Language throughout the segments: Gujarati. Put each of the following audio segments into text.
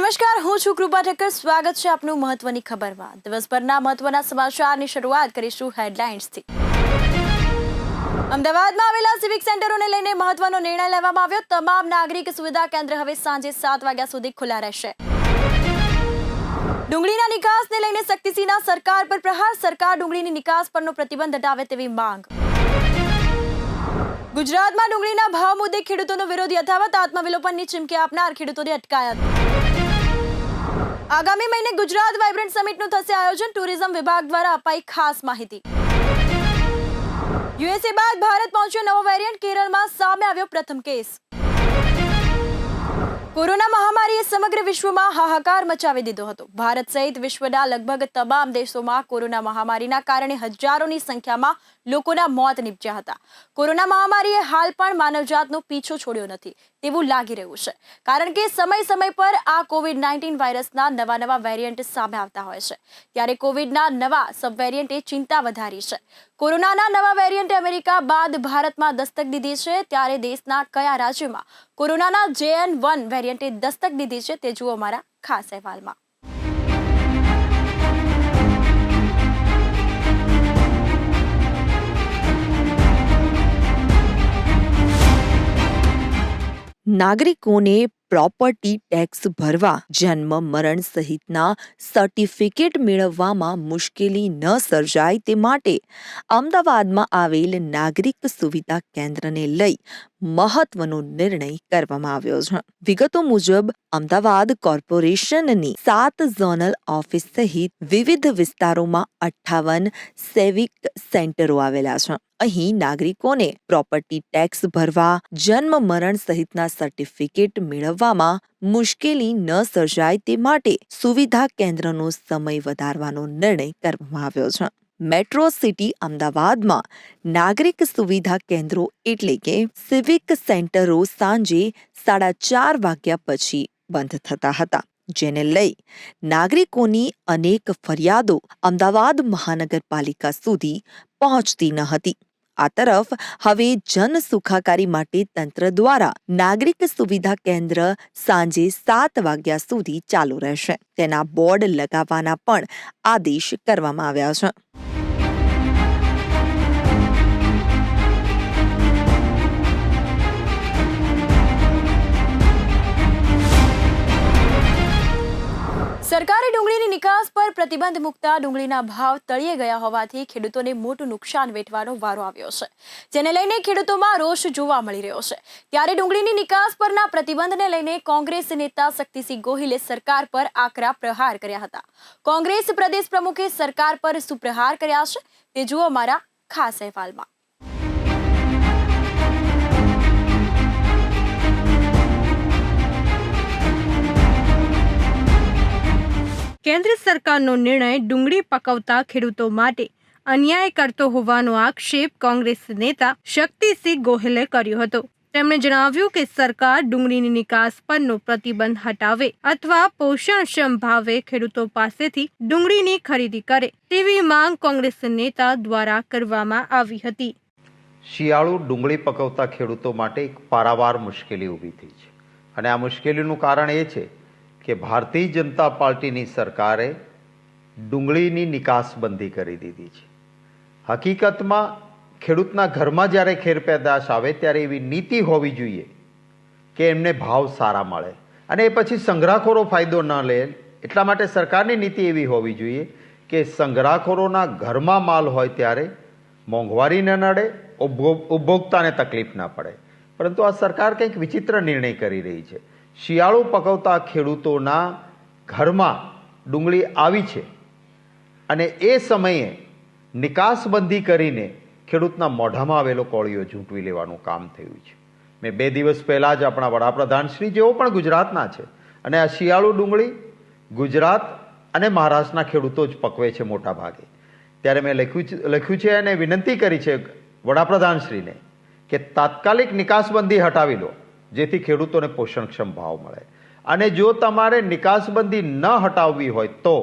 નમસ્કાર, હું છું કૃપા ઠક્કર. સ્વાગત છે આપનું મહત્વની ખબરમાં. દિવસભરના મહત્વના સમાચારની શરૂઆત કરીશું હેડલાઇન્સથી. અમદાવાદમાં આવેલા સિવિક સેન્ટરોને લઈને મહત્વનો નિર્ણય લેવામાં આવ્યો. તમામ નાગરિક સુવિધા કેન્દ્ર હવે સાંજે 7 વાગ્યા સુધી ખુલ્લા રહેશે. ડુંગળીના નિકાસને લઈને શક્તિસિંહના સરકાર પર પ્રહાર. સરકાર ડુંગળીની નિકાસ પરનો પ્રતિબંધ હટાવે તેવી માંગ. ગુજરાતમાં ડુંગળીના ભાવ મુદ્દે ખેડૂતોનો વિરોધ યથાવત. આત્મવિલોપનની ચીમકી આપનાર ખેડૂતોની અટકાયત. આગામી મહિને ગુજરાત વાઇબ્રન્ટ સમિટનું થશે આયોજન. ટુરિઝમ વિભાગ દ્વારા અપાઈ ખાસ માહિતી. યુએસએ બાદ ભારત પહોંચ્યો નવો વેરિયન્ટ. કેરળમાં સામે આવ્યો પ્રથમ કેસ. કોરોના મહામારીએ સમગ્ર વિશ્વમાં હાહાકાર મચાવી દીધો હતો. ભારત સહિત વિશ્વના લગભગ તમામ દેશોમાં કોરોના મહામારીના કારણે હજારોની સંખ્યામાં લોકોના મોત નીપજ્યા હતા. કોરોના મહામારીએ હાલ પણ માનવજાતનો પીછો છોડ્યો નથી તેવું લાગી રહ્યું છે, કારણ કે સમય પર આ કોવિડ-19 વાયરસના નવા વેરિયન્ટ સામે આવતા હોય છે. ત્યારે કોવિડના નવા સબ વેરિયન્ટે ચિંતા વધારી છે. કોરોનાના નવા વેરિયન્ટે અમેરિકા બાદ ભારતમાં દસ્તક દીધી છે. ત્યારે દેશના કયા રાજ્યમાં કોરોનાના JN1 વેરિયન્ટે દસ્તક દીધી છે તે જુઓ અમારા ખાસ અહેવાલમાં. નાગરિકોને પ્રોપર્ટી ટેક્સ ભરવા, જન્મ મરણ સહિતના સર્ટિફિકેટ મેળવવામાં મુશ્કેલી ન સર્જાય તે માટે અમદાવાદમાં આવેલ નાગરિક સુવિધા કેન્દ્રને લઈ મહત્વનો નિર્ણય કરવામાં આવ્યો છે. વિગતો મુજબ અમદાવાદ કોર્પોરેશનની 7 ઝોનલ ઓફિસ સહિત વિવિધ વિસ્તારોમાં 58 સિવિક સેન્ટરો આવેલા છે. અહીં નાગરિકોને પ્રોપર્ટી ટેક્સ ભરવા, જન્મ મરણ સહિતના સર્ટિફિકેટ મેળવવામાં મુશ્કેલી ન સર્જાય તે માટે સુવિધા કેન્દ્રનો સમય વધારવાનો નિર્ણય કરવામાં આવ્યો છે. મેટ્રો સિટી અમદાવાદમાં નાગરિક સુવિધા કેન્દ્રો એટલે કે સિવિક સેન્ટરો સાંજે 4:30 વાગ્યા પછી બંધ થતા હતા, જેને લઈ નાગરિકોની અનેક ફરિયાદો અમદાવાદ મહાનગરપાલિકા સુધી પહોંચતી ન હતી. આ તરફ હવે જન સુખાકારી માટે તંત્ર દ્વારા નાગરિક સુવિધા કેન્દ્ર સાંજે 7 વાગ્યા સુધી ચાલુ રહેશે. તેના બોર્ડ લગાવવાના પણ આદેશ કરવામાં આવ્યા છે. સરકારે ડુંગળીની નિકાસ પર પ્રતિબંધ મૂકતા ડુંગળીના ભાવ તળિયે ગયા હોવાથી ખેડૂતોને મોટું નુકસાન વેઠવાનો વારો આવ્યો છે, જેને લઈને ખેડૂતોમાં રોષ જોવા મળી રહ્યો છે. ત્યારે ડુંગળીની નિકાસ પરના પ્રતિબંધને લઈને કોંગ્રેસ નેતા શક્તિસિંહ ગોહિલે સરકાર પર આકરા પ્રહાર કર્યા હતા. કોંગ્રેસ પ્રદેશ પ્રમુખે સરકાર પર શું પ્રહાર કર્યા છે તે જુઓ અમારા ખાસ અહેવાલમાં. કેન્દ્ર સરકારનો નિર્ણય ડુંગળી પકવતા ખેડૂતો માટે અન્યાય કરતો હોવાનો આક્ષેપ કોંગ્રેસ નેતા શક્તિસિંહ ગોહિલે કર્યો હતો. તેમણે જણાવ્યું કે સરકાર ડુંગળીની નિકાસ પરનો પ્રતિબંધ હટાવે અથવા પોષણક્ષમ ભાવે ખેડૂતો પાસેથી ડુંગળીની ખરીદી કરે તેવી માંગ કોંગ્રેસ નેતા દ્વારા કરવામાં આવી હતી. શિયાળુ ડુંગળી પકવતા ખેડૂતો માટે એક પારાવાર મુશ્કેલી ઊભી થઈ છે, અને આ મુશ્કેલીનું કારણ એ છે કે ભારતીય જનતા પાર્ટીની સરકારે ડુંગળીની નિકાસબંધી કરી દીધી છે. હકીકતમાં ખેડૂતના ઘરમાં જ્યારે ખેર પેદાશ આવે ત્યારે એવી નીતિ હોવી જોઈએ કે એમને ભાવ સારા મળે અને એ પછી સંગ્રહખોરો ફાયદો ન લે. એટલા માટે સરકારની નીતિ એવી હોવી જોઈએ કે સંગ્રહખોરોના ઘરમાં માલ હોય ત્યારે મોંઘવારી ન નડે, ઉપભોક્તાને તકલીફ ના પડે. પરંતુ આ સરકાર કંઈક વિચિત્ર નિર્ણય કરી રહી છે. શિયાળુ પકવતા ખેડૂતોના ઘરમાં ડુંગળી આવી છે અને એ સમયે નિકાસબંધી કરીને ખેડૂતના મોઢામાં આવેલો કોળિયો ઝૂંટવી લેવાનું કામ થયું છે. મેં 2 દિવસ પહેલાં જ આપણા વડાપ્રધાન શ્રી, જેઓ પણ ગુજરાતના છે, અને આ શિયાળુ ડુંગળી ગુજરાત અને મહારાષ્ટ્રના ખેડૂતો જ પકવે છે મોટા ભાગે, ત્યારે મેં લખ્યું છે અને વિનંતી કરી છે વડાપ્રધાનશ્રીને કે તાત્કાલિક નિકાસબંધી હટાવી લો, જેથી ખેડૂતોને પોષણક્ષમ ભાવ મળે. અને જો તમારે નિકાસબંધી ન હટાવવી હોય તો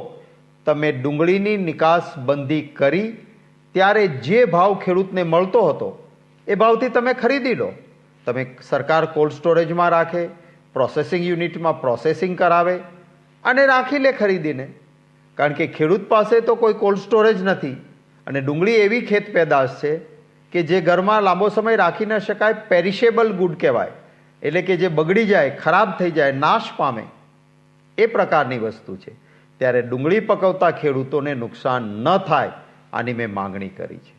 તમે ડુંગળીની નિકાસબંધી કરી ત્યારે જે ભાવ ખેડૂતને મળતો હતો એ ભાવથી તમે ખરીદી લો. તમે સરકાર કોલ્ડ સ્ટોરેજમાં રાખે, પ્રોસેસિંગ યુનિટમાં પ્રોસેસિંગ કરાવે અને રાખી લે ખરીદીને, કારણ કે ખેડૂત પાસે તો કોઈ કોલ્ડ સ્ટોરેજ નથી અને ડુંગળી એવી ખેત પેદાશ છે કે જે ઘરમાં લાંબો સમય રાખી ન શકાય, પેરિશેબલ ગુડ કહેવાય, એટલે કે જે બગડી જાય, ખરાબ થઈ જાય, નાશ પામે એ પ્રકારની વસ્તુ છે. ત્યારે ડુંગળી પકવતા ખેડૂતોને નુકસાન ન થાય આની મેં માંગણી કરી છે.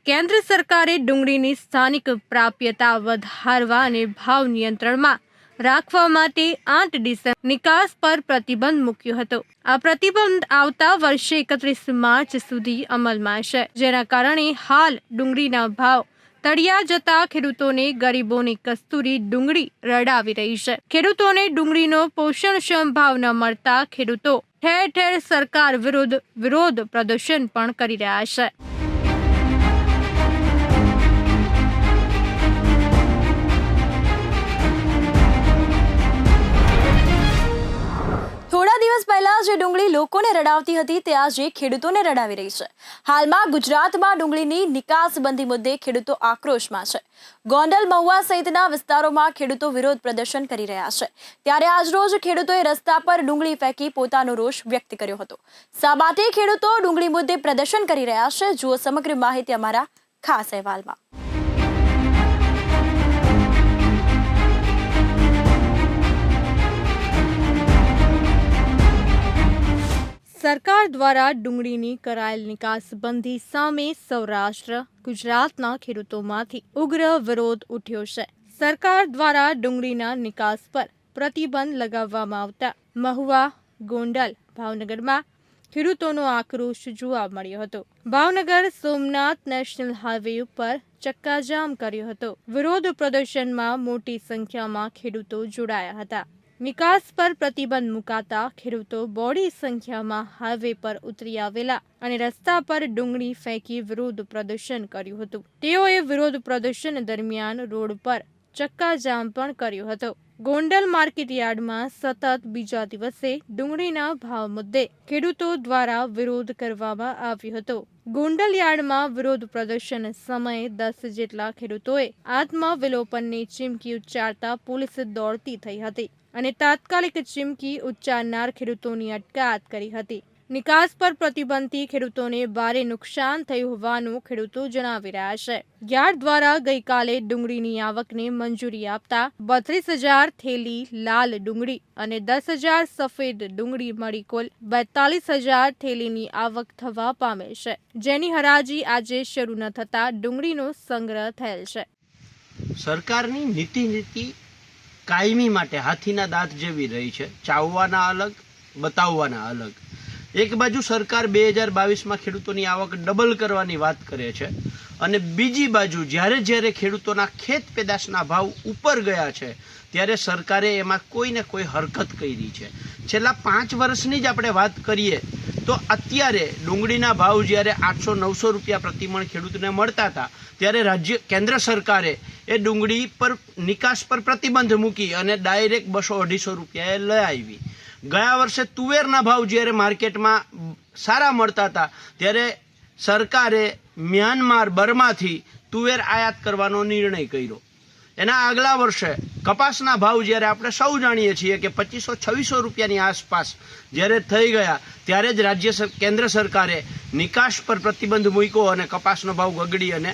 કેન્દ્ર સરકારે ડુંગળીની સ્થાનિક પ્રાપ્યતા વધારવા અને ભાવ નિયંત્રણમાં રાખવા માટે 8 ડિસેમ્બર નિકાસ પર પ્રતિબંધ મૂક્યો હતો. આ પ્રતિબંધ આવતા વર્ષે 31 માર્ચ સુધી અમલમાં છે, જેના કારણે હાલ ડુંગળીના ભાવ તળિયા જતા ખેડૂતોને, ગરીબોની કસ્તુરી ડુંગળી રડાવી રહી છે. ખેડૂતોને ડુંગળીનો પોષણક્ષમ ભાવ ન મળતા ખેડૂતો ઠેર ઠેર સરકાર વિરુદ્ધ વિરોધ પ્રદર્શન પણ કરી રહ્યા છે. થોડા દિવસ પહેલા જે ડુંગળી લોકોને રડાવતી હતી તે આજે ખેડૂતોને રડાવી રહી છે. હાલમાં ગુજરાતમાં ડુંગળીની નિકાસબંધી મુદ્દે ખેડૂતો આક્રોશમાં છે. ગોંડલ, મહુવા સહિતના વિસ્તારોમાં ખેડૂતો વિરોધ પ્રદર્શન કરી રહ્યા છે. ત્યારે આજરોજ ખેડૂતોએ રસ્તા પર ડુંગળી ફેંકી પોતાનો રોષ વ્યક્ત કર્યો હતો. શા માટે ખેડૂતો ડુંગળી મુદ્દે પ્રદર્શન કરી રહ્યા છે? જુઓ સમગ્ર માહિતી અમારા ખાસ અહેવાલમાં. સરકાર દ્વારા ડુંગળીની કરાયેલ નિકાસબંધી સામે સૌરાષ્ટ્ર, ગુજરાતના ખેડૂતોમાંથી ઉગ્ર વિરોધ ઉઠ્યો છે. સરકાર દ્વારા ડુંગળીના નિકાસ પર પ્રતિબંધ લગાવવામાં આવતા મહુવા, ગોંડલ, ભાવનગરમાં ખેડૂતોનો આક્રોશ જોવા મળ્યો હતો. ભાવનગર સોમનાથ નેશનલ હાઈવે ઉપર ચક્કાજામ કર્યો હતો. વિરોધ પ્રદર્શનમાં મોટી સંખ્યામાં ખેડૂતો જોડાયા હતા. નિકાસ પર પ્રતિબંધ મુકાતા ખેડૂતો બોડી સંખ્યામાં હાઈવે પર ઉતરી આવેલા અને રસ્તા પર ડુંગળી ફેંકી વિરોધ પ્રદર્શન કર્યું હતું. તેઓએ વિરોધ પ્રદર્શન દરમિયાન રોડ પર ચક્કાજામ પણ કર્યો હતો. ગોંડલ માર્કેટ યાર્ડમાં સતત બીજા દિવસે ડુંગળીના ભાવ મુદ્દે ખેડૂતો દ્વારા વિરોધ કરવામાં આવ્યો હતો. ગોંડલ યાર્ડમાં વિરોધ પ્રદર્શન સમયે 10 જેટલા ખેડૂતોએ આત્મવિલોપનની ચીમકી ઉચ્ચારતા પોલીસ દોડતી થઈ હતી અને તાત્કાલિક ચીમકી ઉચ્ચારનાર ખેડૂતોની અટકાયત કરી હતી. નિકાસ પર પ્રતિબંધથી ખેડૂતોને ભારે નુકસાન થયું હોવાનું ખેડૂતો જણાવી રહ્યા છે. યાર્ડ દ્વારા ગઈકાલે ડુંગળીની આવકને મંજૂરી આપતા 32,000 થેલી લાલ ડુંગળી અને 10,000 સફેદ ડુંગળી મળી કુલ 42,000 થેલીની આવક થવા પામે છે, જેની હરાજી આજે શરૂ ન થતા ડુંગળીનો સંગ્રહ થયેલ છે. સરકારની નીતિ કાયમી માટે હાથીના દાંત જેવી રહી છે. ચાવવાના અલગ, બતાવવાના અલગ. એક બાજુ સરકાર 2022માં ખેડૂતોની આવક ડબલ કરવાની વાત કરે છે અને બીજી બાજુ જ્યારે ખેડૂતોના ખેત પેદાશના ભાવ ઉપર ગયા છે ત્યારે સરકારે એમાં કોઈને કોઈ હરકત કરી છે. છેલ્લા 5 વર્ષની જ આપણે વાત કરીએ તો અત્યારે ડુંગળીના ભાવ જ્યારે 800-900 રૂપિયા પ્રતિમણ ખેડૂતને મળતા હતા ત્યારે કેન્દ્ર સરકારે એ ડુંગળી પર નિકાસ પર પ્રતિબંધ મૂકી અને ડાયરેક્ટ 200-250 રૂપિયાએ લઈ આવી. ગયા વર્ષે તુવેરના ભાવ જ્યારે માર્કેટમાં સારા મળતા હતા ત્યારે સરકારે મ્યાનમાર, બર્માથી તુવેર આયાત કરવાનો નિર્ણય કર્યો. એના આગલા વર્ષે કપાસના ભાવ જ્યારે આપણે સૌ જાણીએ છીએ કે 2500-2600 રૂપિયાની આસપાસ જ્યારે થઈ ગયા ત્યારે જ કેન્દ્ર સરકારે નિકાસ પર પ્રતિબંધ મૂક્યો અને કપાસનો ભાવ ગગડી અને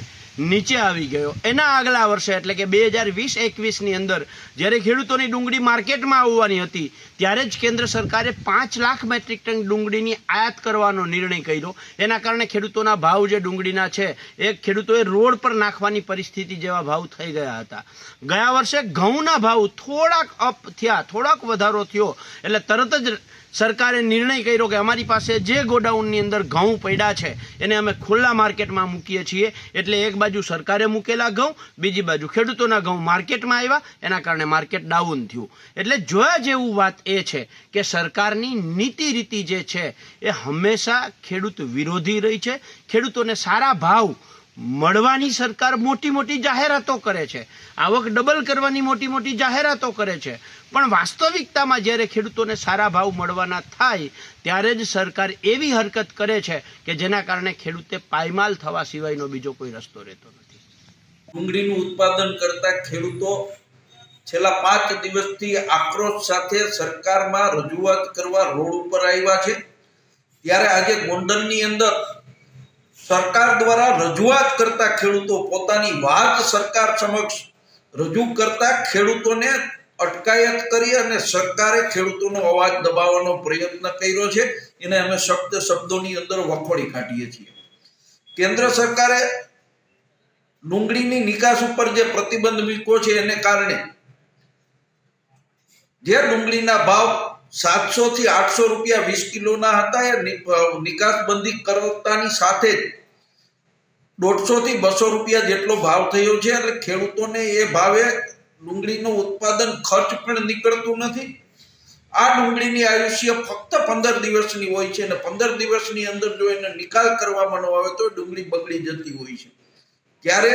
નીચે આવી ગયો. એના આગલા વર્ષે એટલે કે 2020-21ની અંદર જ્યારે ખેડૂતોની ડુંગળી માર્કેટમાં આવવાની હતી ત્યારે જ કેન્દ્ર સરકારે 5 લાખ મેટ્રિક ટન ડુંગળીની આયાત કરવાનો નિર્ણય કર્યો. એના કારણે ખેડૂતોના ભાવ જે ડુંગળીના છે એ ખેડૂતોએ રોડ પર નાખવાની પરિસ્થિતિ જેવા ભાવ થઈ ગયા હતા. ગયા વર્ષે ઘઉંના ભાવ થોડાક અપ થયા, થોડાક વધારો થયો એટલે તરત જ સરકારે નિર્ણય કર્યો કે અમારી પાસે જે ગોડાઉનની અંદર ઘઉં પડ્યા છે એને અમે ખુલ્લા માર્કેટમાં મૂકીએ છીએ. એટલે એક બાજુ સરકારે મૂકેલા ઘઉં, બીજી બાજુ ખેડૂતોના ઘઉં માર્કેટમાં આવ્યા, એના કારણે માર્કેટ ડાઉન થયું. એટલે જોયા જેવું વાત એ છે કે સરકારની નીતિ જે છે એ હંમેશા ખેડૂત વિરોધી રહી છે. ખેડૂતોને સારા ભાવ મળવાની સરકાર મોટી જાહેરાતો કરે છે, આવક ડબલ કરવાની મોટી જાહેરાતો કરે છે, પણ વાસ્તવિકતામાં જ્યારે ખેડૂતોને સારા ભાવ મળવાના થાય ત્યારે જ સરકાર એવી હરકત કરે છે કે જેના કારણે ખેડૂતે પાયમાલ થવા સિવાયનો બીજો કોઈ રસ્તો રહેતો નથી. ડુંગળીનું ઉત્પાદન કરતા ખેડૂતો છેલ્લા 5 દિવસથી આક્રોશ સાથે સરકારમાં રજૂઆત કરવા રોડ ઉપર આવ્યા છે, ત્યારે આજે ગોંડલની અંદર સરકાર દ્વારા રજૂઆત કરતા ખેડૂતો પોતાની વાત સરકાર સમક્ષ રજૂ કરતા ખેડૂતોને અટકાયત કરી અને સરકારે ખેડૂતોનો અવાજ દબાવવાનો પ્રયત્ન કર્યો છે. એને અમે સખ્ત શબ્દોની અંદર વખોડી કાઢીએ છીએ. કેન્દ્ર સરકારે ડુંગળીની નિકાસ ઉપર જે પ્રતિબંધ મૂક્યો છે એને કારણે જે ડુંગળીના ભાવ 700 થી 800 રૂપિયા 20 કિલોના હતા એ નિકાસબંધી કરતાની સાથે જ 150 થી 200 રૂપિયા જેટલો ભાવ થયો છે. એટલે ખેડૂતોને એ ભાવે ડુંગળીનું ઉત્પાદન ખર્ચ પણ નીકળતું નથી. આ ડુંગળીની આયુષ્ય ફક્ત 15 દિવસની હોય છે અને 15 દિવસની અંદર જો એને નિકાલ કરવામાં ન આવે તો ડુંગળી બગડી જતી હોય છે. ત્યારે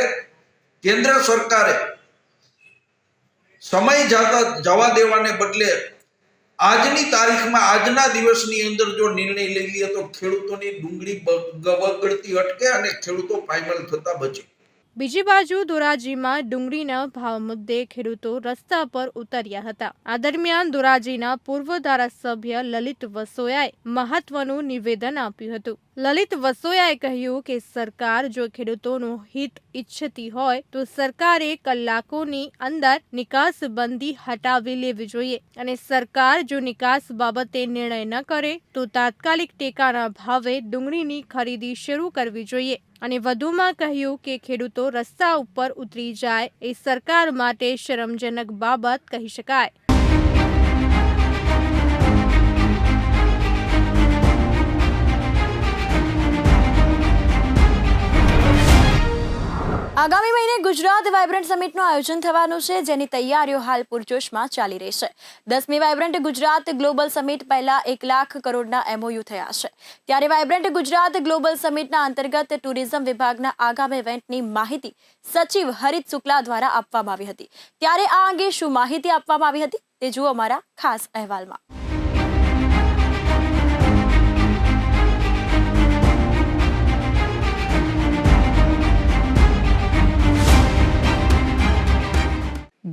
કેન્દ્ર સરકારે સમય જવા દેવાને બદલે આજની તારીખમાં આજના દિવસની અંદર જો નિર્ણય લઈ લે તો ખેડૂતોની ડુંગળી બગડતી અટકે અને ખેડૂતો પાયમાલ થતા બચે. બીજી બાજુ ધોરાજીમાં ડુંગળીના ભાવ મુદ્દે ખેડૂતો રસ્તા પર ઉતર્યા હતા. આ દરમિયાન ધોરાજીના પૂર્વ ધારાસભ્ય લલિત વસોયાએ મહત્વનું નિવેદન આપ્યું હતું. લલિત વસોયાએ કહ્યું કે સરકાર જો ખેડૂતોનું હિત ઈચ્છતી હોય તો સરકારે કલાકોની અંદર નિકાસબંધી હટાવી લેવી જોઈએ અને સરકાર જો નિકાસ બાબતે નિર્ણય ન કરે તો તાત્કાલિક ટેકાના ભાવે ડુંગળીની ખરીદી શરૂ કરવી જોઈએ. અને વધુમાં કહ્યું કે ખેડૂતો રસ્તા ઉપર ઉતરી જાય એ સરકાર માટે શરમજનક બાબત કહી શકાય. આગામી મહિને ગુજરાત વાઇબ્રન્ટ સમિટનું આયોજન થવાનું છે, જેની તૈયારીઓ હાલ પૂરજોશમાં ચાલી રહી છે. 10મી વાઇબ્રન્ટ ગુજરાત ગ્લોબલ સમિટ પહેલા 1 લાખ કરોડના MOU થયા છે. ત્યારે વાઇબ્રન્ટ ગુજરાત ગ્લોબલ સમિટના અંતર્ગત ટુરિઝમ વિભાગના આગામી ઇવેન્ટની માહિતી સચિવ હરિત શુક્લા દ્વારા આપવામાં આવી હતી. ત્યારે આ અંગે શું માહિતી આપવામાં આવી હતી તે જુઓ અમારા ખાસ અહેવાલમાં.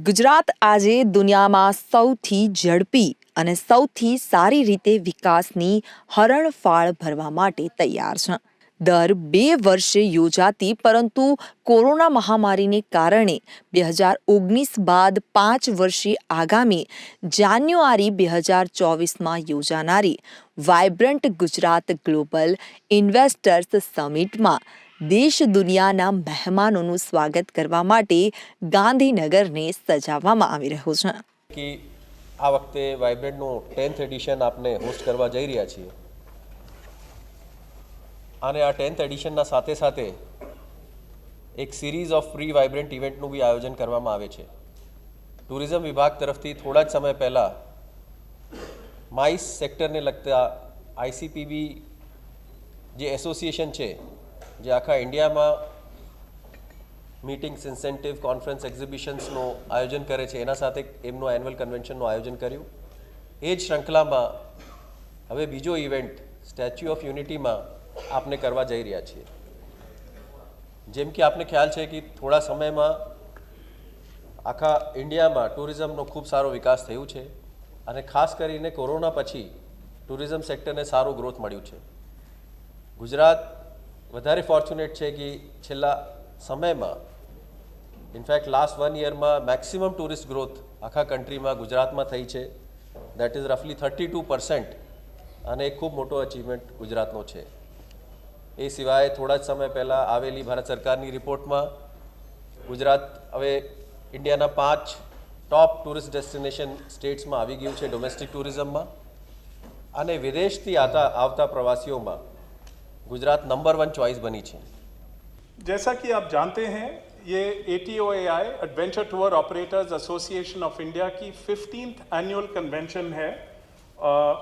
ગુજરાત આજે દુનિયામાં સૌથી ઝડપી અને સૌથી સારી રીતે વિકાસની હરણફાળ ભરવા માટે તૈયાર છે. દર 2 વર્ષે યોજાતી પરંતુ કોરોના મહામારીને કારણે 2019 બાદ 5 વર્ષે આગામી જાન્યુઆરી 2024માં યોજાનારી વાઇબ્રન્ટ ગુજરાત ગ્લોબલ ઇન્વેસ્ટર્સ સમિટમાં દેશ દુનિયાના મહેમાનોનું સ્વાગત કરવા માટે ગાંધીનગરને સજાવવામાં આવી રહ્યું છે. કે આ વખતે વાઇબ્રન્ટનું 10th એડિશન આપણે હોસ્ટ કરવા જઈ રહ્યા છીએ અને આ 10th એડિશનના સાથે સાથે એક સિરીઝ ઓફ પ્રી વાઇબ્રન્ટ ઇવેન્ટનું બી આયોજન કરવામાં આવે છે. ટુરિઝમ વિભાગ તરફથી થોડા જ સમય પહેલાં માઇસ સેક્ટરને લગતા ICPB જે એસોસિએશન છે જે આખા ઇન્ડિયામાં મીટિંગ્સ, ઇન્સેન્ટિવ, કોન્ફરન્સ, એક્ઝિબિશન્સનું આયોજન કરે છે, એના સાથે એમનું એન્યુઅલ કન્વેન્શનનું આયોજન કર્યું. એ જ શ્રૃંખલામાં હવે બીજો ઇવેન્ટ સ્ટેચ્યુ ઓફ યુનિટીમાં આપણે કરવા જઈ રહ્યા છીએ. જેમ કે આપને ખ્યાલ છે કે થોડા સમયમાં આખા ઇન્ડિયામાં ટુરિઝમનો ખૂબ સારો વિકાસ થયું છે અને ખાસ કરીને કોરોના પછી ટુરિઝમ સેક્ટરને સારું ગ્રોથ મળ્યું છે. ગુજરાત વધારે ફોર્ચ્યુનેટ છે કે છેલ્લા સમયમાં ઇનફેક્ટ લાસ્ટ 1 યરમાં મેક્સિમમ ટુરિસ્ટ ગ્રોથ આખા કન્ટ્રીમાં ગુજરાતમાં થઈ છે. દેટ ઇઝ રફલી 32% અને એક ખૂબ મોટો અચીવમેન્ટ ગુજરાતનો છે. એ સિવાય થોડા જ સમય પહેલાં આવેલી ભારત સરકારની રિપોર્ટમાં ગુજરાત હવે ઇન્ડિયાના 5 ટોપ ટુરિસ્ટ ડેસ્ટિનેશન સ્ટેટ્સમાં આવી ગયું છે ડોમેસ્ટિક ટુરિઝમમાં અને વિદેશથી આવતા પ્રવાસીઓમાં गुजरात नंबर 1 चॉइस बनी है. जैसा कि आप जानते हैं ये ATOAI adventure tour operators association of India की 15th एनुअल कन्वेंशन है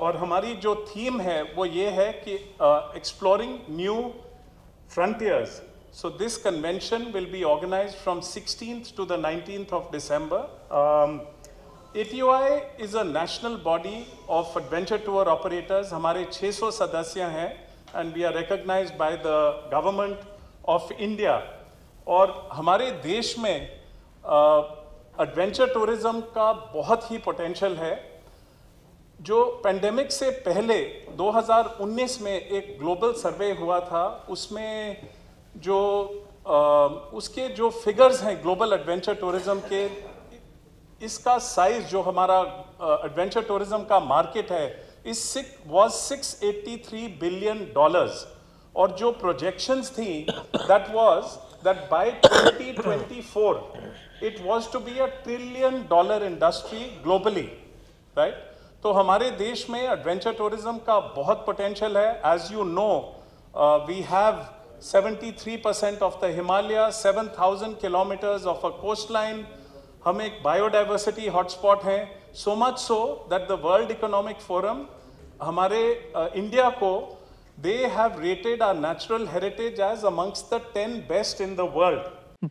और हमारी जो थीम है वो ये है कि exploring new frontiers. So this convention will be organised from 16th to the 19th of December. ATOAI is a national body of adventure tour operators. हमारे 600 सदस्य हैं and we are recognized by the government of India. और हमारे देश में एडवेंचर टूरिज्म का बहुत ही पोटेंशियल है। जो पेंडेमिक से पहले 2019 में एक ग्लोबल सर्वे हुआ था, उसमें जो उसके जो फिगर्स हैं ग्लोबल एडवेंचर टूरिज्म के, इसका साइज जो हमारा एडवेंचर टूरिज्म का मार्केट है was $683 billion, और जो प्रोजेक्शंस थी that was that by 2024 it was to be $1 trillion industry globally, right? तो हमारे देश में एडवेंचर टूरिज्म का बहुत पोटेंशियल है। As you know, we have 73% of the Himalaya, 7,000 kilometres of a coast line. हम एक बायोडाइवर्सिटी हॉटस्पॉट हैं, so much so that the World Economic Forum हमारे इंडिया को they have rated our natural heritage as amongst the 10 best in the world.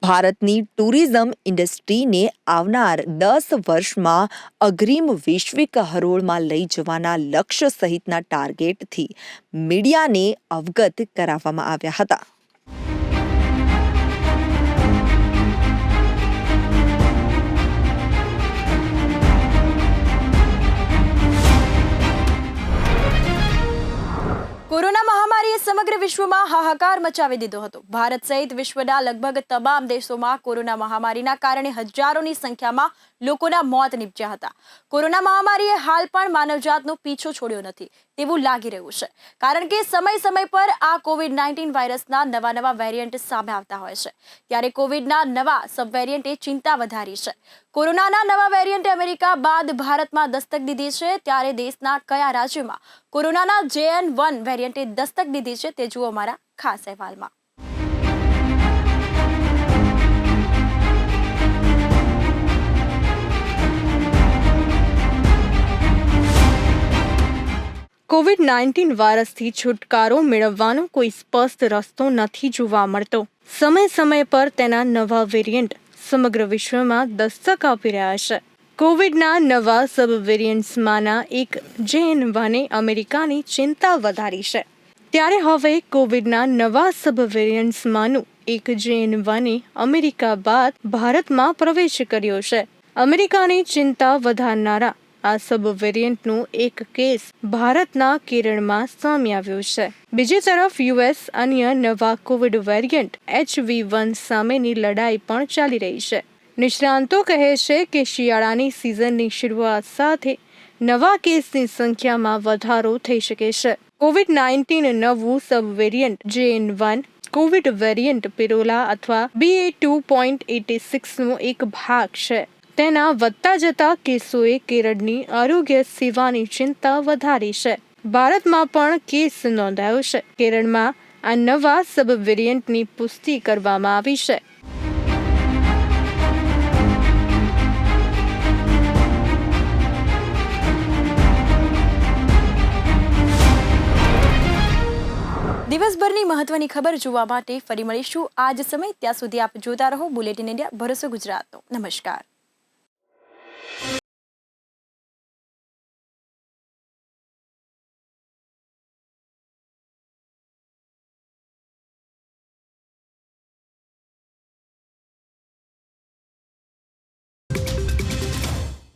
ભારતની ટુરિઝમ ઇન્ડસ્ટ્રીને આવનાર 10 વર્ષમાં અગ્રીમ વૈશ્વિક હરોળમાં લઈ જવાના લક્ષ્ય સહિતના ટાર્ગેટથી મીડિયાને અવગત કરાવવામાં આવ્યા હતા। કોરોના મહામારીએ સમગ્ર વિશ્વમાં હાહાકાર મચાવી દીધો હતો। ભારત સહિત વિશ્વના લગભગ તમામ દેશોમાં કોરોના મહામારીના કારણે હજારોની સંખ્યામાં લોકોના મોત નીપજ્યા હતા। કોરોના મહામારીએ હાલ પણ માનવજાતનો પીછો છોડ્યો નથી તેવું લાગી રહ્યું છે, કારણ કે સમય સમય પર આ કોવિડ-19 વાયરસના નવા વેરિયન્ટ સામે આવતા હોય છે, ત્યારે કોવિડના નવા સબ વેરિયન્ટે ચિંતા વધારી છે। કોરોનાના નવા વેરિયન્ટે અમેરિકા બાદ ભારતમાં દસ્તક દીધી છે, ત્યારે દેશના કયા રાજ્યમાં કોરોનાના JN1 વેરિયન્ટે દસ્તક દીધી છે તે જુઓ અમારા ખાસ અહેવાલમાં। કોવિડ-19 વાયરસથી છુટકારો મેળવવાનો કોઈ સ્પષ્ટ રસ્તો નથી જોવા મળતો। સમય સમય પર તેના નવા વેરિયન્ટ સમગ્ર વિશ્વમાં દસ્તક આપી રહ્યા છે। કોવિડના નવા સબ વેરિયન્ટ્સમાંના એક JN1એ અમેરિકાની चिंता વધારી છે, ત્યારે હવે કોવિડના નવા સબ વેરિયન્ટ્સમાંનું એક JN1એ અમેરિકા બાદ ભારતમાં પ્રવેશ કર્યો છે। અમેરિકાની चिंता વધારનારા આ સબ વેરિયન્ટનો એક કેસ ભારતના કેરળમાં સામે આવ્યો છે। બીજી તરફ US અન્ય નવા કોવિડ વેરિયન્ટ HV1 સામેની લડાઈ પણ ચાલી રહી છે। નિષ્ણાંતો કહે છે કે શિયાળાની સિઝનની શરૂઆત સાથે નવા કેસની સંખ્યામાં વધારો થઈ શકે છે। કોવિડ-19 નવું સબ વેરિયન્ટ JN1 કોવિડ વેરિયન્ટ પિરોલા અથવા BA2.86નો એક ભાગ છે। તેના વધતા જતા કેસોએ કેરળની આરોગ્ય સેવાની ચિંતા વધારી છે। ભારતમાં પણ કેસ નોંધાયો છે। કેરળમાં આ નવા સબ વેરિયન્ટની પુષ્ટિ કરવામાં આવી છે। દિવસભરની મહત્વની ખબર જોવા માટે ફરી મળીશું આજ સમય, ત્યાં સુધી આપ જોતા રહો બુલેટિન ઇન્ડિયા, ભરોસો ગુજરાતનો। નમસ્કાર।